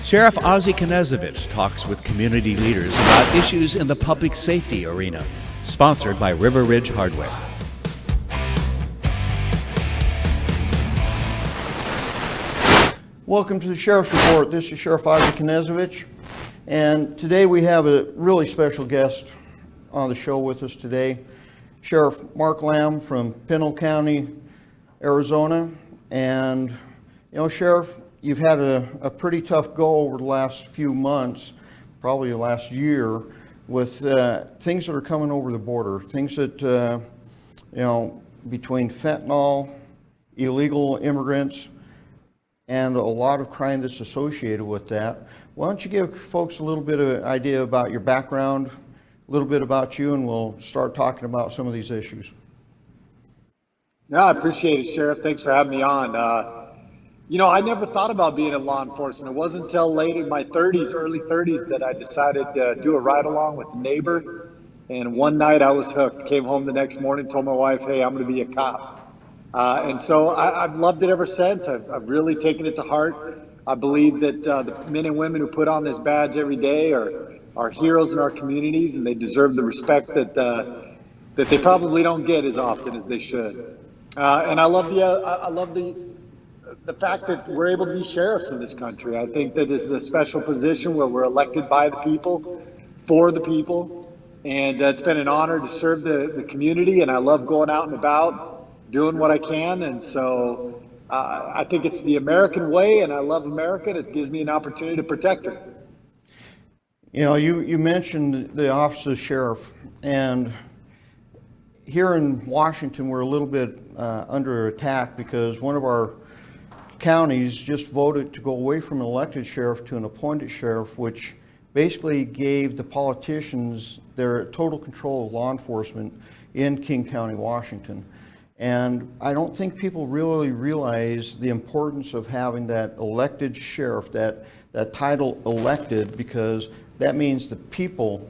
Sheriff Ozzie Knezovich talks with community leaders about issues in the public safety arena. Sponsored by River Ridge Hardware. Welcome to the Sheriff's Report. This is Sheriff Ozzie Knezovich, and today we have a really special guest on the show with us today, Sheriff Mark Lamb from Pinal County, Arizona. And Sheriff, you've had a pretty tough go over the last few months, probably the last year, with things that are coming over the border, things that, between fentanyl, illegal immigrants, and a lot of crime that's associated with that. Why don't you give folks a little bit of an idea about your background, a little bit about you, and we'll start talking about some of these issues. No, I appreciate it, Sheriff. Thanks for having me on. I never thought about being in law enforcement. It wasn't until late in my 30s, early 30s, that I decided to do a ride-along with a neighbor. And one night I was hooked. Came home the next morning, told my wife, hey, I'm going to be a cop. And so I've loved it ever since. I've really taken it to heart. I believe that the men and women who put on this badge every day are heroes in our communities, and they deserve the respect that they probably don't get as often as they should. And I love the fact that we're able to be sheriffs in this country. I think that this is a special position where we're elected by the people, for the people, and it's been an honor to serve the community, and I love going out and about, doing what I can. And so I think it's the American way, and I love America, and it gives me an opportunity to protect her. You mentioned the office of sheriff, and here in Washington we're a little bit under attack because one of our counties just voted to go away from an elected sheriff to an appointed sheriff, which basically gave the politicians their total control of law enforcement in King County, Washington. And I don't think people really realize the importance of having that elected sheriff, that title elected, because that means the people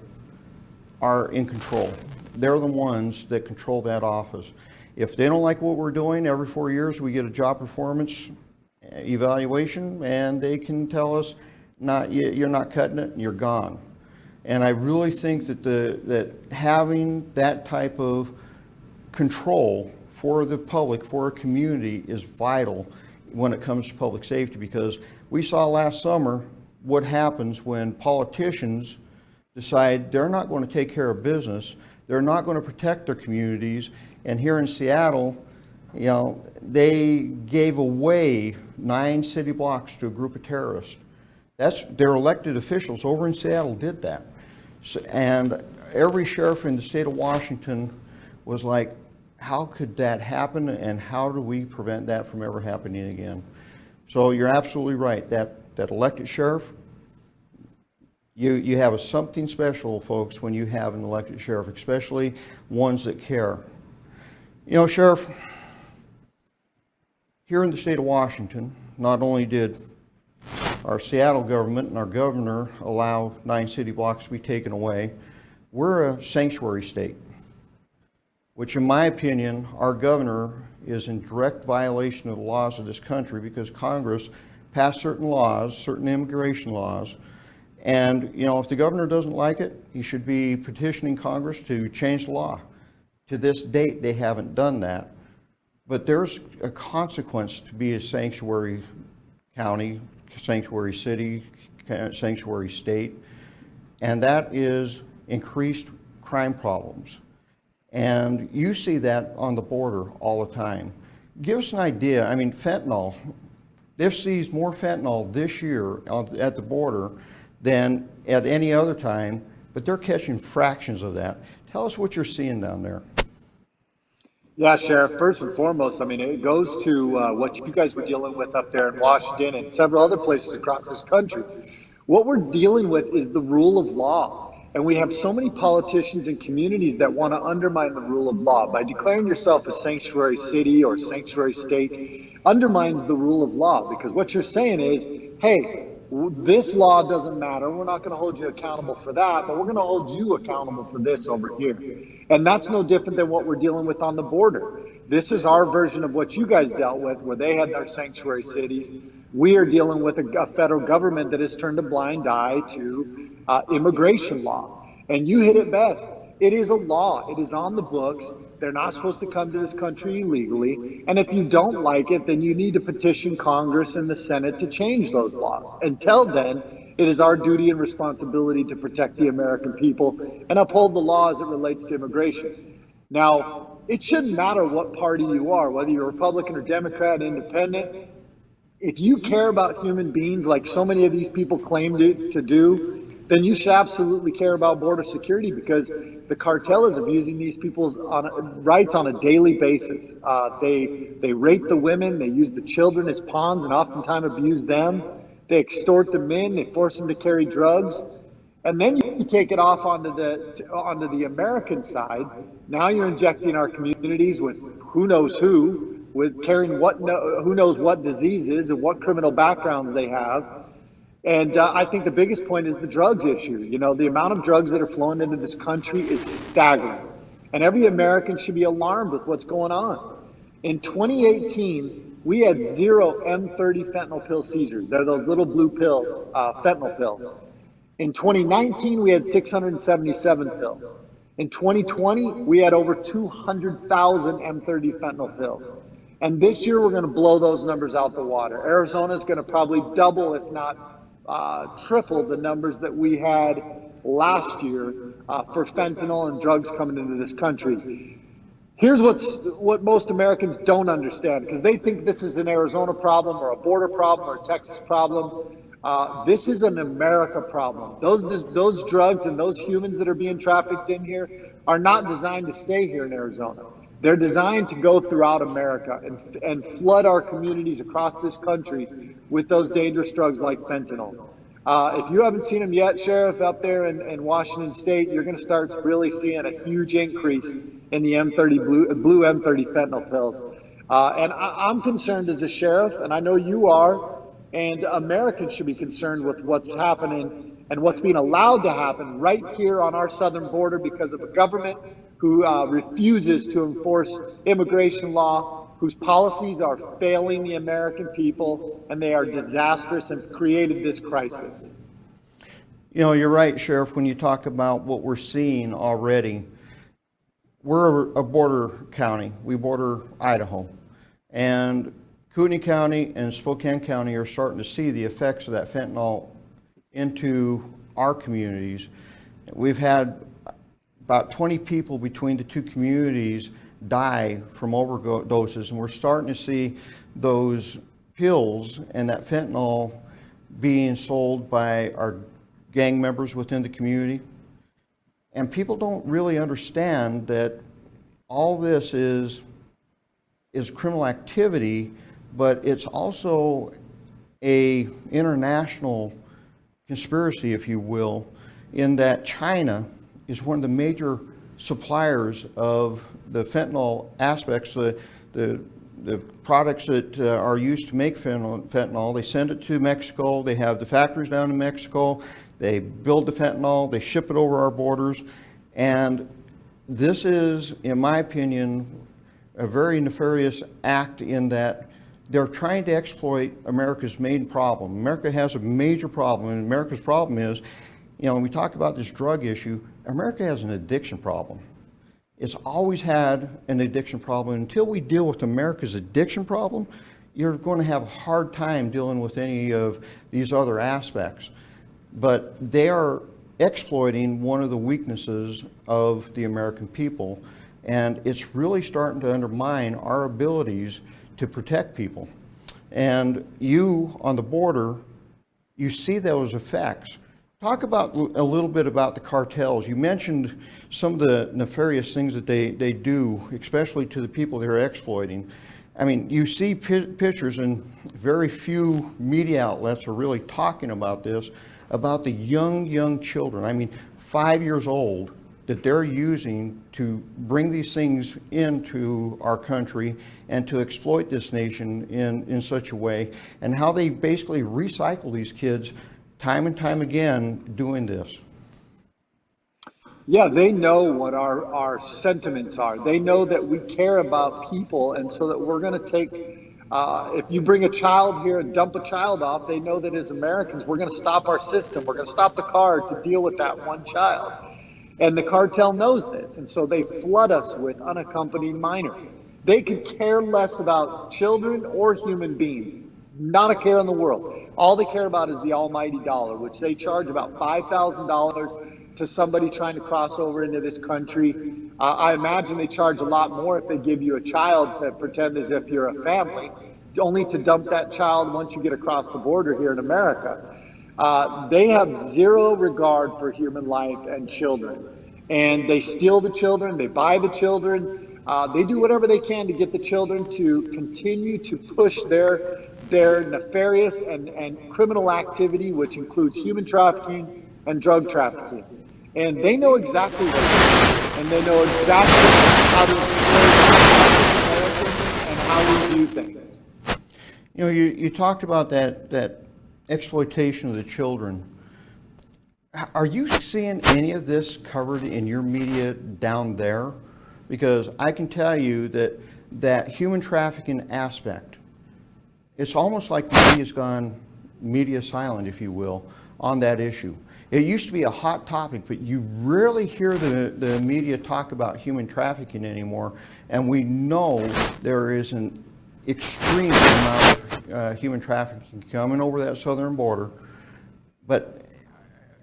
are in control. They're the ones that control that office. If they don't like what we're doing, every 4 years we get a job performance evaluation, and they can tell us, you're not cutting it, and you're gone. And I really think that having that type of control for the public, for a community, is vital when it comes to public safety, because we saw last summer what happens when politicians decide they're not going to take care of business, they're not going to protect their communities. And here in Seattle, they gave away 9 city blocks to a group of terrorists. Their elected officials over in Seattle did that. And every sheriff in the state of Washington was like, how could that happen, and how do we prevent that from ever happening again? So you're absolutely right. That elected sheriff, you have something special, folks, when you have an elected sheriff, especially ones that care. Sheriff, here in the state of Washington, not only did our Seattle government and our governor allow 9 city blocks to be taken away, we're a sanctuary state, which in my opinion, our governor is in direct violation of the laws of this country, because Congress passed certain laws, certain immigration laws, and if the governor doesn't like it, he should be petitioning Congress to change the law. To this date, they haven't done that. But there's a consequence to be a sanctuary county, sanctuary city, sanctuary state, and that is increased crime problems. And you see that on the border all the time. Give us an idea. I mean, fentanyl. They've seized more fentanyl this year at the border than at any other time, but they're catching fractions of that. Tell us what you're seeing down there. Yeah, Sheriff, first and foremost, it goes to what you guys were dealing with up there in Washington and several other places across this country. What we're dealing with is the rule of law. And we have so many politicians and communities that want to undermine the rule of law. By declaring yourself a sanctuary city or sanctuary state undermines the rule of law, because what you're saying is, hey, this law doesn't matter. We're not going to hold you accountable for that, but we're going to hold you accountable for this over here. And that's no different than what we're dealing with on the border. This is our version of what you guys dealt with, where they had their sanctuary cities. We are dealing with a federal government that has turned a blind eye to immigration law. And you hit it best. It is a law. It is on the books. They're not supposed to come to this country illegally. And if you don't like it, then you need to petition Congress and the Senate to change those laws. Until then, it is our duty and responsibility to protect the American people and uphold the law as it relates to immigration. Now, it shouldn't matter what party you are, whether you're Republican or Democrat, independent. If you care about human beings like so many of these people claim to do, then you should absolutely care about border security, because the cartel is abusing these people's rights on a daily basis. They rape the women, they use the children as pawns and oftentimes abuse them. They extort the men, they force them to carry drugs. And then you take it off onto the American side. Now you're injecting our communities with who knows who, with carrying who knows what diseases and what criminal backgrounds they have. And I think the biggest point is the drugs issue. You know, the amount of drugs that are flowing into this country is staggering. And every American should be alarmed with what's going on. In 2018, we had 0 M30 fentanyl pill seizures. They're those little blue pills, fentanyl pills. In 2019, we had 677 pills. In 2020, we had over 200,000 M30 fentanyl pills. And this year, we're going to blow those numbers out the water. Arizona is going to probably double, if not triple, the numbers that we had last year for fentanyl and drugs coming into this country. Here's what most Americans don't understand, because they think this is an Arizona problem or a border problem or a Texas problem. This is an America problem. Those drugs and those humans that are being trafficked in here are not designed to stay here in Arizona. They're designed to go throughout America and flood our communities across this country with those dangerous drugs like fentanyl. If you haven't seen them yet, Sheriff, up there in Washington State, you're going to start really seeing a huge increase in the M30 blue M30 fentanyl pills. And I'm concerned as a sheriff, and I know you are, and Americans should be concerned with what's happening and what's being allowed to happen right here on our southern border because of a government who refuses to enforce immigration law, whose policies are failing the American people, and they are disastrous and created this crisis. You know, you're right, Sheriff, when you talk about what we're seeing already. We're a border county. We border Idaho. And Kootenai County and Spokane County are starting to see the effects of that fentanyl into our communities. We've had about 20 people between the two communities die from overdoses, and we're starting to see those pills and that fentanyl being sold by our gang members within the community. And people don't really understand that all this is criminal activity, but it's also a international conspiracy, if you will, in that China is one of the major suppliers of the fentanyl aspects, the products that are used to make fentanyl. They send it to Mexico. They have the factories down in Mexico. They build the fentanyl. They ship it over our borders. And this is, in my opinion, a very nefarious act in that they're trying to exploit America's main problem. America has a major problem, and America's problem is, you know, when we talk about this drug issue, America has an addiction problem. It's always had an addiction problem. Until we deal with America's addiction problem, you're going to have a hard time dealing with any of these other aspects. But they are exploiting one of the weaknesses of the American people, and it's really starting to undermine our abilities to protect people. And you, on the border, you see those effects. Talk about a little bit about the cartels. You mentioned some of the nefarious things that they do, especially to the people they're exploiting. I mean, you see pictures, and very few media outlets are really talking about this, about the young children. I mean, 5 years old, that they're using to bring these things into our country and to exploit this nation in such a way, and how they basically recycle these kids time and time again doing this. Yeah, they know what our sentiments are. They know that we care about people, and so that we're going to take. If you bring a child here and dump a child off, they know that as Americans, we're going to stop our system. We're going to stop the car to deal with that one child. And the cartel knows this, and so they flood us with unaccompanied minors. They could care less about children or human beings, not a care in the world. All they care about is the almighty dollar, which they charge about $5,000 to somebody trying to cross over into this country. I imagine they charge a lot more if they give you a child to pretend as if you're a family, only to dump that child once you get across the border here in America. They have zero regard for human life and children. And they steal the children, they buy the children, they do whatever they can to get the children to continue to push their nefarious and criminal activity, which includes human trafficking and drug trafficking. And they know exactly what it is, and they know exactly how to exploit Americans and how we do things. You know, you talked about that exploitation of the children. Are you seeing any of this covered in your media down there? Because I can tell you that human trafficking aspect, it's almost like the media's gone media silent, if you will, on that issue. It used to be a hot topic, but you rarely hear the media talk about human trafficking anymore, and we know there is an extreme amount of human trafficking coming over that southern border, but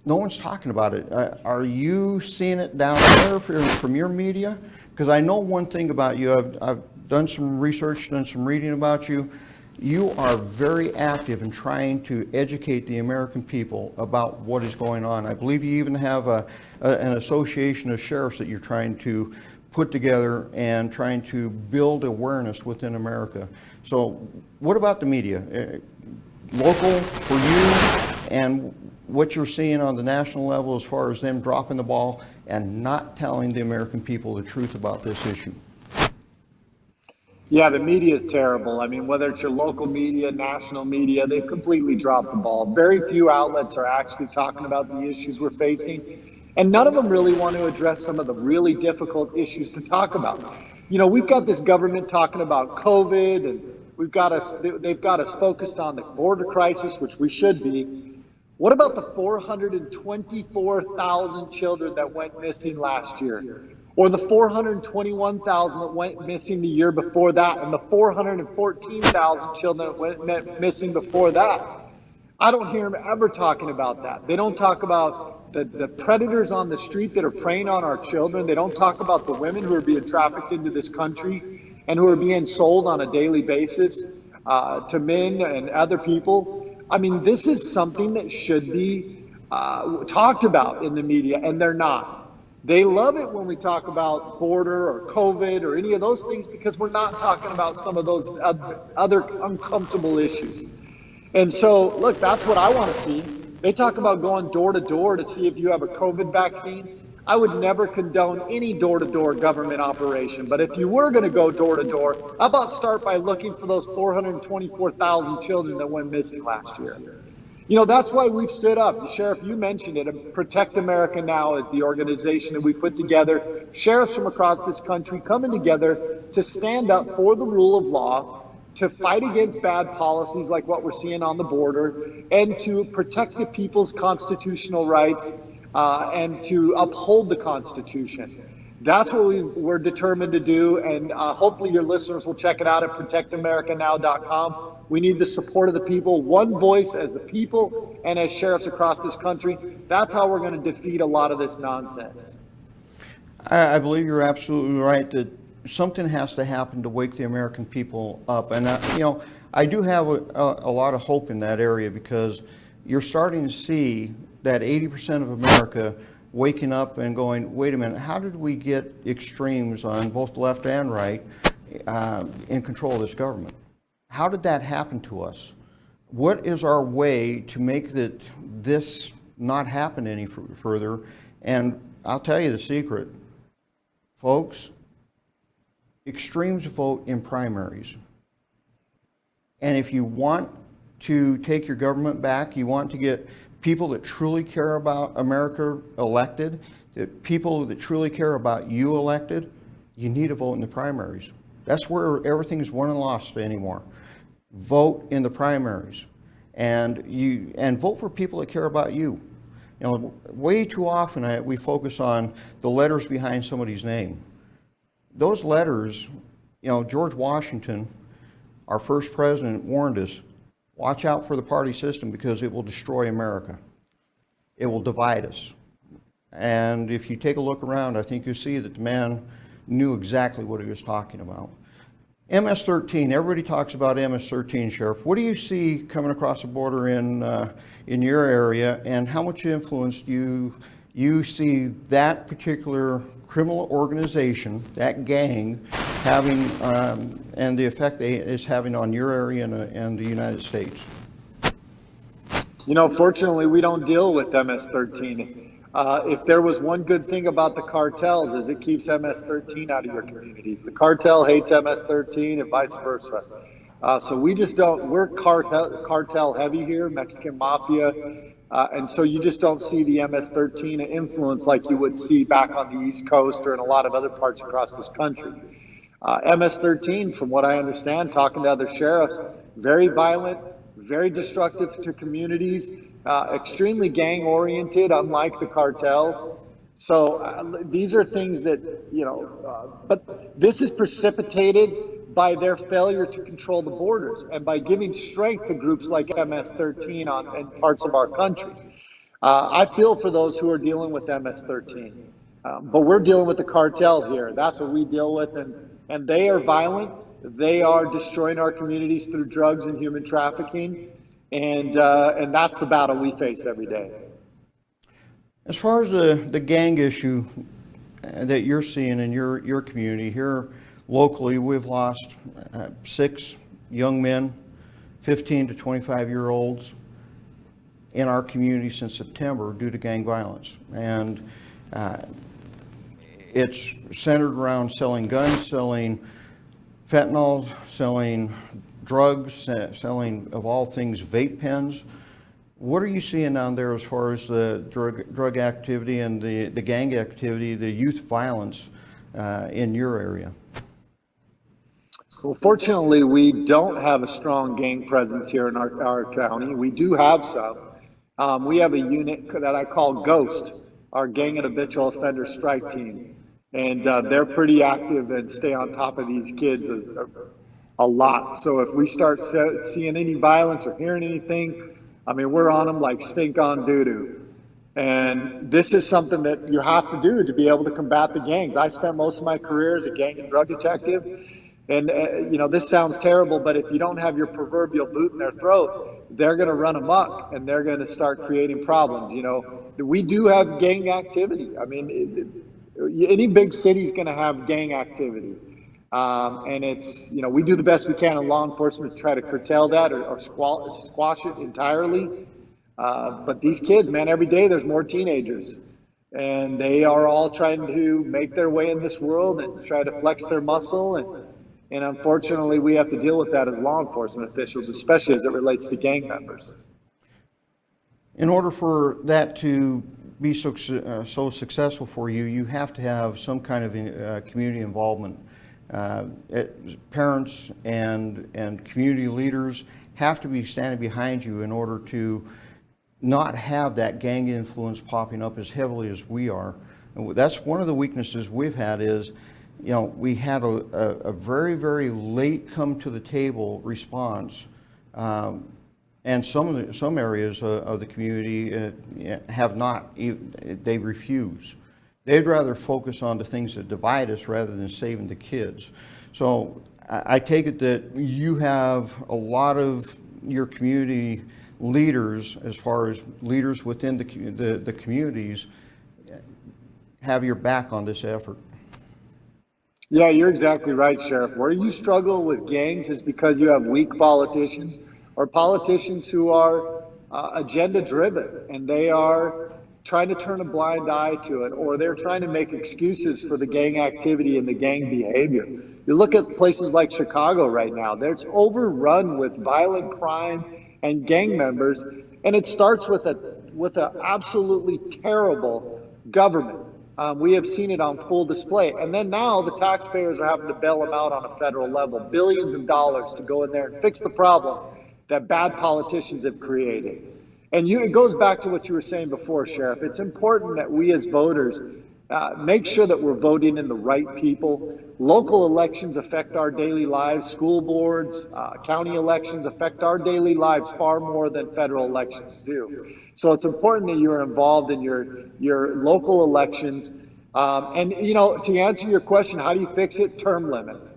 no one's talking about it. Are you seeing it down there from your media? Because I know one thing about you. I've done some research, done some reading about you. You are very active in trying to educate the American people about what is going on. I believe you even have an association of sheriffs that you're trying to put together and trying to build awareness within America. So what about the media? Local for you, and what you're seeing on the national level as far as them dropping the ball and not telling the American people the truth about this issue? Yeah, the media is terrible. I mean, whether it's your local media, national media, they've completely dropped the ball. Very few outlets are actually talking about the issues we're facing. And none of them really want to address some of the really difficult issues to talk about. You know, we've got this government talking about COVID, and they've got us focused on the border crisis, which we should be. What about the 424,000 children that went missing last year? Or the 421,000 that went missing the year before that, and the 414,000 children that went missing before that? I don't hear them ever talking about that. They don't talk about the predators on the street that are preying on our children. They don't talk about the women who are being trafficked into this country and who are being sold on a daily basis to men and other people. I mean, this is something that should be talked about in the media, and they're not. They love it when we talk about border or COVID or any of those things, because we're not talking about some of those other uncomfortable issues. And so, look, that's what I want to see. They talk about going door to door to see if you have a COVID vaccine. I would never condone any door-to-door government operation. But if you were going to go door to door, how about start by looking for those 424,000 children that went missing last year? You know, that's why we've stood up. Sheriff, you mentioned it. Protect America Now is the organization that we put together. Sheriffs from across this country coming together to stand up for the rule of law, to fight against bad policies like what we're seeing on the border, and to protect the people's constitutional rights and to uphold the Constitution. That's what we're determined to do, and hopefully your listeners will check it out at protectamericanow.com. We need the support of the people, one voice as the people and as sheriffs across this country. That's how we're going to defeat a lot of this nonsense. I believe you're absolutely right that something has to happen to wake the American people up. And, you know, I do have a lot of hope in that area, because you're starting to see that 80% of America waking up and going, wait a minute, how did we get extremes on both left and right in control of this government? How did that happen to us? What is our way to make this not happen any further? And I'll tell you the secret, folks. Extremes vote in primaries. And if you want to take your government back, you want to get people that truly care about America elected, the people that truly care about you elected, you need to vote in the primaries. That's where everything's won and lost anymore. Vote in the primaries, and vote for people that care about you. You know, way too often we focus on the letters behind somebody's name. Those letters, you know, George Washington, our first president, warned us, watch out for the party system because it will destroy America. It will divide us. And if you take a look around, I think you'll see that the man knew exactly what he was talking about. MS-13, everybody talks about MS-13, Sheriff. What do you see coming across the border in your area, and how much influence do you see that particular criminal organization, that gang, having, and the effect it's having on your area and the United States? You know, fortunately, we don't deal with MS-13. If there was one good thing about the cartels is it keeps MS-13 out of your communities. The cartel hates MS-13 and vice versa. So we just don't, we're cartel heavy here, Mexican mafia. And so you just don't see the MS-13 influence like you would see back on the East Coast or in a lot of other parts across this country. MS-13, from what I understand, talking to other sheriffs, very violent, very destructive to communities, extremely gang-oriented, unlike the cartels. So these are things that, you know, but this is precipitated by their failure to control the borders and by giving strength to groups like MS-13 in parts of our country. I feel for those who are dealing with MS-13, but we're dealing with the cartel here. That's what we deal with, and they are violent. They are destroying our communities through drugs and human trafficking, and that's the battle we face every day. As far as the gang issue that you're seeing in your community here locally, we've lost 6 young men, 15 to 25-year-olds in our community since September due to gang violence, and it's centered around selling guns, selling fentanyl, selling drugs, selling, of all things, vape pens. What are you seeing down there as far as the drug activity and the gang activity, the youth violence in your area? Well, fortunately, we don't have a strong gang presence here in our county. We do have some. We have a unit that I call GHOST, our Gang and Habitual Offender Strike Team. And they're pretty active and stay on top of these kids a lot. So if we start seeing any violence or hearing anything, I mean, we're on them like stink on doo-doo. And this is something that you have to do to be able to combat the gangs. I spent most of my career as a gang and drug detective. And, you know, this sounds terrible, but if you don't have your proverbial boot in their throat, they're going to run amok and they're going to start creating problems. You know, we do have gang activity. I mean, any big city is going to have gang activity. And it's, you know, we do the best we can in law enforcement to try to curtail that or squash it entirely. But these kids, man, every day there's more teenagers. And they are all trying to make their way in this world and try to flex their muscle. And unfortunately, we have to deal with that as law enforcement officials, especially as it relates to gang members. In order for that to be so successful for you, you have to have some kind of community involvement. Parents and community leaders have to be standing behind you in order to not have that gang influence popping up as heavily as we are. And that's one of the weaknesses we've had is, you know, we had a very, very late come to the table response. And some areas of the community have not, they refuse. They'd rather focus on the things that divide us rather than saving the kids. So I take it that you have a lot of your community leaders, as far as leaders within the communities, have your back on this effort. Yeah, you're exactly right, Sheriff. Where you struggle with gangs is because you have weak politicians or politicians who are agenda driven and they are trying to turn a blind eye to it, or they're trying to make excuses for the gang activity and the gang behavior. You look at places like Chicago right now, it's overrun with violent crime and gang members, and it starts with an absolutely terrible government. We have seen it on full display. And then now the taxpayers are having to bail them out on a federal level, billions of dollars to go in there and fix the problem that bad politicians have created. And it goes back to what you were saying before, Sheriff. It's important that we as voters make sure that we're voting in the right people. Local elections affect our daily lives. School boards, county elections affect our daily lives far more than federal elections do. So it's important that you're involved in your local elections. And, to answer your question, how do you fix it? Term limits.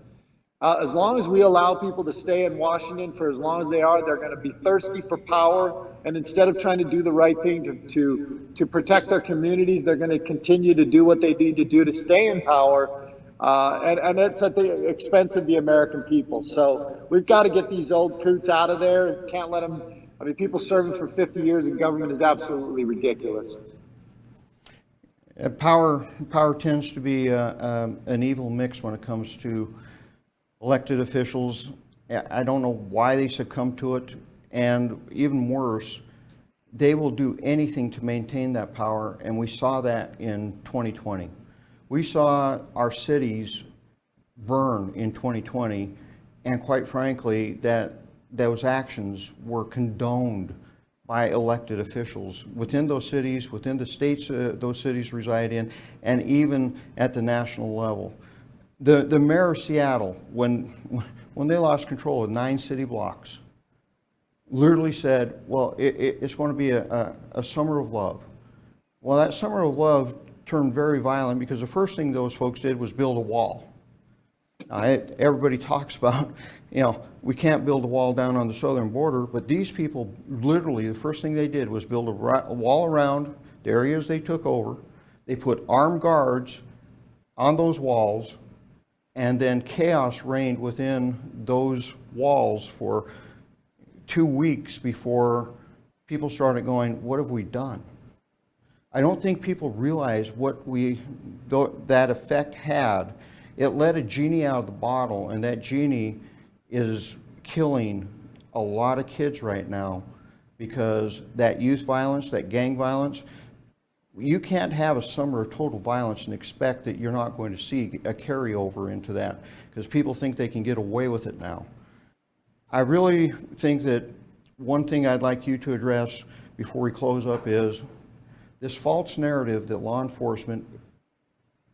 As long as we allow people to stay in Washington for as long as they are, they're going to be thirsty for power. And instead of trying to do the right thing to protect their communities, they're going to continue to do what they need to do to stay in power. And it's at the expense of the American people. So we've got to get these old coots out of there. Can't let them. I mean, people serving for 50 years in government is absolutely ridiculous. Power tends to be an evil mix when it comes to elected officials. I don't know why they succumb to it, and even worse, they will do anything to maintain that power, and we saw that in 2020. We saw our cities burn in 2020, and quite frankly, that those actions were condoned by elected officials within those cities, within the states those cities reside in, and even at the national level. The mayor of Seattle, when they lost control of 9 city blocks, literally said, well, it's going to be a summer of love. Well, that summer of love turned very violent because the first thing those folks did was build a wall. Everybody talks about, we can't build a wall down on the southern border, but these people literally, the first thing they did was build a wall around the areas they took over. They put armed guards on those walls, and then chaos reigned within those walls for 2 weeks before people started going, what have we done? I don't think people realize what that effect had. It let a genie out of the bottle, and that genie is killing a lot of kids right now because that youth violence, that gang violence, you can't have a summer of total violence and expect that you're not going to see a carryover into that because people think they can get away with it now. I really think that one thing I'd like you to address before we close up is this false narrative that law enforcement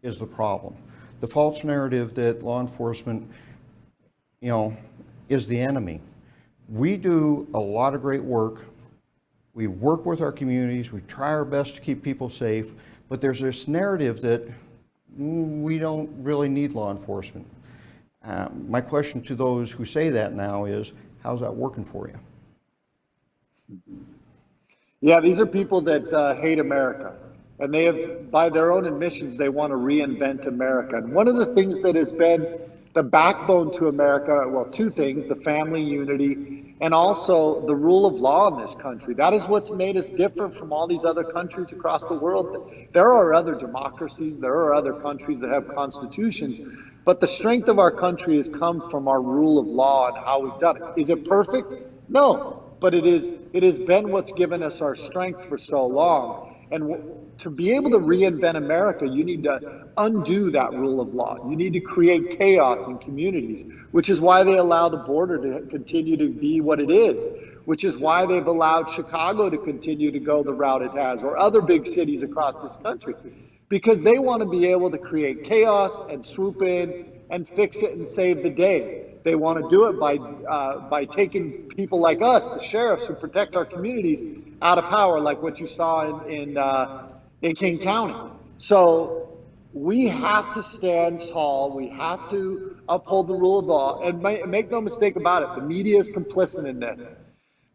is the problem. The false narrative that law enforcement, is the enemy. We do a lot of great work. We work with our communities. We try our best to keep people safe. But there's this narrative that we don't really need law enforcement. My question to those who say that now is, how's that working for you? Yeah, these are people that hate America. And they have, by their own admissions, they want to reinvent America. And one of the things that has been the backbone to America, well, 2 things, the family unity and also the rule of law in this country. That is what's made us different from all these other countries across the world. There are other democracies, there are other countries that have constitutions, but the strength of our country has come from our rule of law and how we've done it. Is it perfect? No, but it has been what's given us our strength for so long. And to be able to reinvent America, you need to undo that rule of law. You need to create chaos in communities, which is why they allow the border to continue to be what it is, which is why they've allowed Chicago to continue to go the route it has, or other big cities across this country, because they want to be able to create chaos and swoop in and fix it and save the day. They want to do it by taking people like us, the sheriffs who protect our communities, out of power, like what you saw in King County. So we have to stand tall. We have to uphold the rule of law. And make no mistake about it, the media is complicit in this.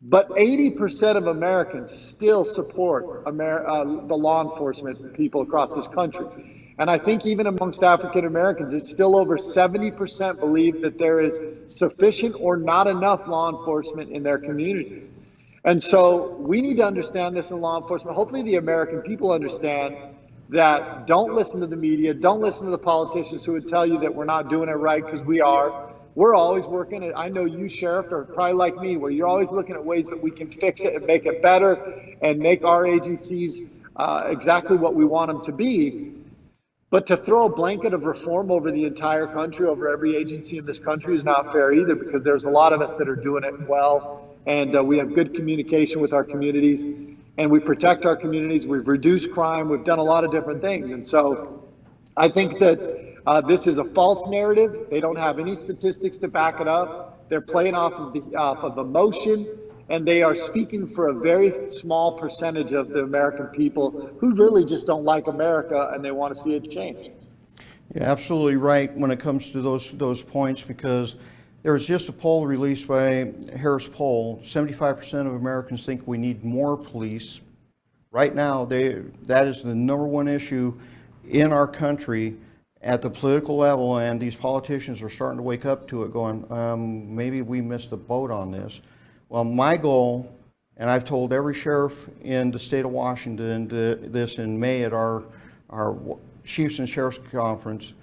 But 80% of Americans still support the law enforcement people across this country. And I think even amongst African Americans, it's still over 70% believe that there is sufficient or not enough law enforcement in their communities. And so we need to understand this in law enforcement. Hopefully the American people understand that. Don't listen to the media. Don't listen to the politicians who would tell you that we're not doing it right, because we are. We're always working at, I know you, Sheriff, are probably like me, where you're always looking at ways that we can fix it and make it better and make our agencies exactly what we want them to be. But to throw a blanket of reform over the entire country, over every agency in this country, is not fair either, because there's a lot of us that are doing it well, and we have good communication with our communities, and we protect our communities. We've reduced crime. We've done a lot of different things. And so I think that this is a false narrative. They don't have any statistics to back it up. They're playing off of emotion, and they are speaking for a very small percentage of the American people who really just don't like America and they want to see it change. You're absolutely right when it comes to those points, because there was just a poll released by Harris Poll. 75% of Americans think we need more police. Right now, that is the number one issue in our country at the political level, and these politicians are starting to wake up to it, going, maybe we missed the boat on this. Well, my goal, and I've told every sheriff in the state of Washington this in May at our Chiefs and Sheriffs Conference,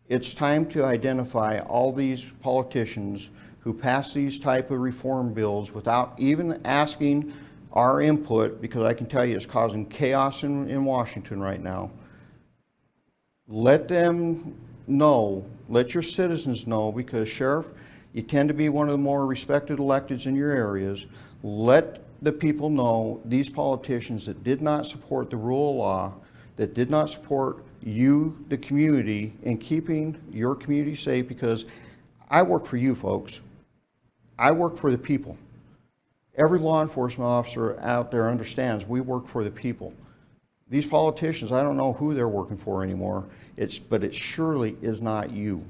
it's time to identify all these politicians who pass these type of reform bills without even asking our input, because I can tell you it's causing chaos in Washington right now. Let them know, let your citizens know, because Sheriff, you tend to be one of the more respected electeds in your areas. Let the people know these politicians that did not support the rule of law, that did not support you, the community, in keeping your community safe, because I work for you folks. I work for the people. Every law enforcement officer out there understands we work for the people. These politicians, I don't know who they're working for anymore, but it surely is not you.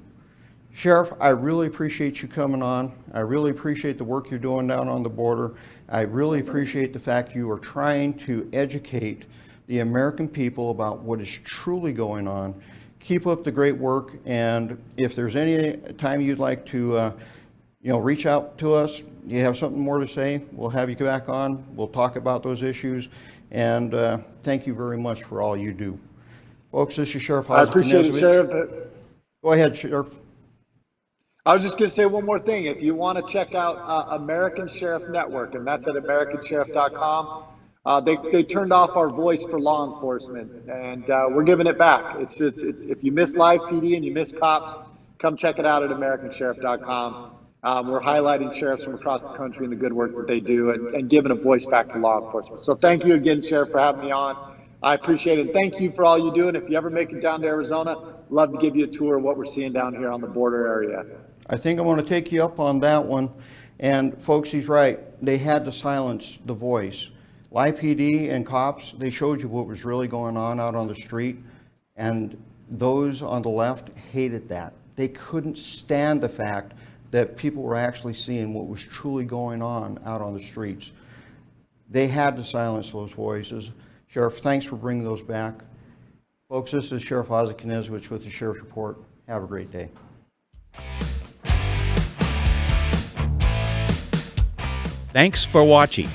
Sheriff, I really appreciate you coming on. I really appreciate the work you're doing down on the border. I really appreciate the fact you are trying to educate the American people about what is truly going on. Keep up the great work, and if there's any time you'd like to reach out to us, you have something more to say, we'll have you back on. We'll talk about those issues, and thank you very much for all you do. Folks, this is Sheriff Ozzie. I appreciate it, Sheriff. Go ahead, Sheriff. I was just going to say one more thing. If you want to check out American Sheriff Network, and that's at americansheriff.com, they turned off our voice for law enforcement, and we're giving it back. It's if you miss live PD and you miss cops, come check it out at americansheriff.com. We're highlighting sheriffs from across the country and the good work that they do, and giving a voice back to law enforcement. So thank you again, Sheriff, for having me on. I appreciate it. Thank you for all you do. And if you ever make it down to Arizona, love to give you a tour of what we're seeing down here on the border area. I think I'm going to take you up on that one. And folks, he's right. They had to silence the voice. Live PD and cops, they showed you what was really going on out on the street. And those on the left hated that. They couldn't stand the fact that people were actually seeing what was truly going on out on the streets. They had to silence those voices. Sheriff, thanks for bringing those back. Folks, this is Sheriff Ozzie Knezovich with the Sheriff's Report. Have a great day. Thanks for watching.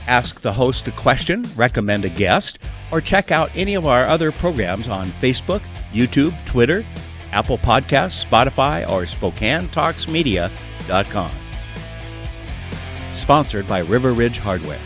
Ask the host a question, recommend a guest, or check out any of our other programs on Facebook, YouTube, Twitter, Apple Podcasts, Spotify, or SpokaneTalksMedia.com. Sponsored by River Ridge Hardware.